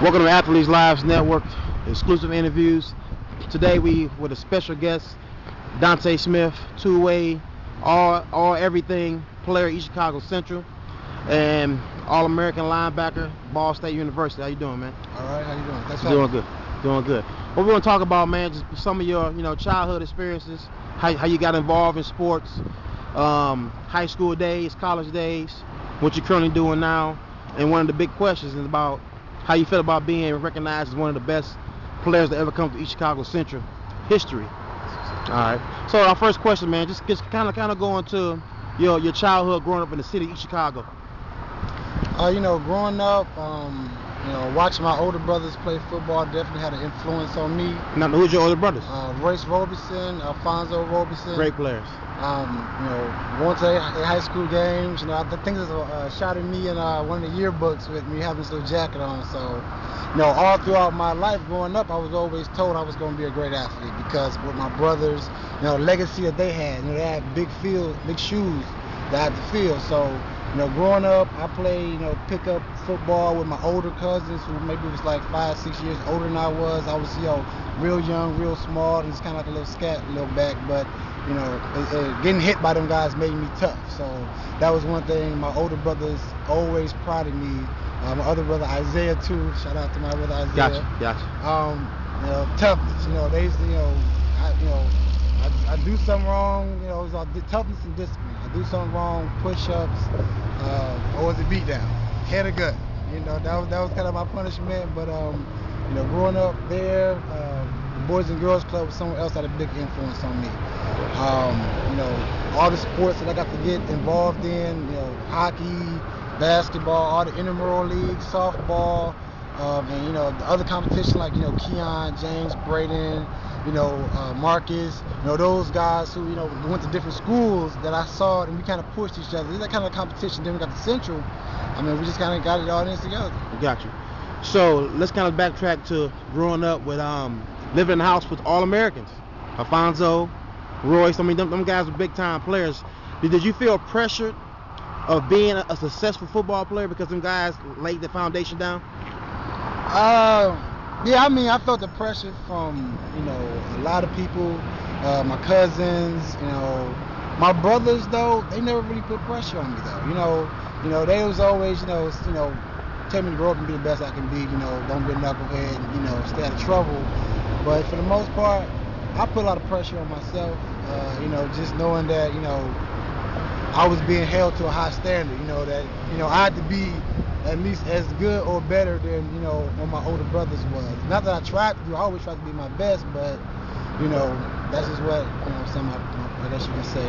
Welcome to Athletes Lives Network, exclusive interviews. Today we with a special guest, Donta Smith, two-way, all everything player, East Chicago Central, and All-American linebacker, Ball State University. How you doing, man? All right, how you doing? Thanks for Doing having me. good, doing good. What we want to talk about, man, just some of your childhood experiences, how you got involved in sports, high school days, college days, what you're currently doing now, and one of the big questions is about how you feel about being recognized as one of the best players to ever come to East Chicago Central history. All right. So our first question, man, just kind of going to your childhood growing up in the city of East Chicago. Growing up, watching my older brothers play football definitely had an influence on me. Now, who's your older brothers? Royce Robeson, Alfonso Robeson. Great players. Going to high school games. I think there's a shot of me in one of the yearbooks with me having this little jacket on. So, all throughout my life growing up, I was always told I was going to be a great athlete because with my brothers, legacy that they had big shoes that I had to fill. So, growing up, I played, pickup football with my older cousins who maybe was like 5, 6 years older than I was. I was, real young, real small, and just kind of like a little scat, little back. But, getting hit by them guys made me tough. So that was one thing. My older brothers always prided me. My other brother Isaiah too. Shout out to my brother Isaiah. Gotcha. Toughness. They used to, I do something wrong. It was all toughness and discipline. I do something wrong, push-ups, or was it beat down, head or gut. That was kind of my punishment. But growing up there, the Boys and Girls Club was someone else that had a big influence on me. All the sports that I got to get involved in, hockey, basketball, all the intramural leagues, softball, and the other competition like Keon, James, Braden, Marcus, those guys who went to different schools that I saw, and we kind of pushed each other. That kind of competition. Then we got the Central. We just kind of got it all in together. Got you. So let's kind of backtrack to growing up with living in the house with All-Americans, Alfonso, Royce. Them guys were big time players. Did you feel pressured of being a successful football player because them guys laid the foundation down? Yeah, I felt the pressure from, a lot of people, my cousins, my brothers though, they never really put pressure on me though. They was always, tell me to grow up and be the best I can be, don't be a knucklehead and, stay out of trouble. But for the most part, I put a lot of pressure on myself, just knowing that, I was being held to a high standard, that, I had to be at least as good or better than, what my older brothers was. Not that I tried to do, I always tried to be my best, but, that's just what, I guess you can say.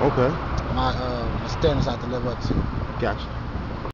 Okay. My standards I have to live up to. Gotcha.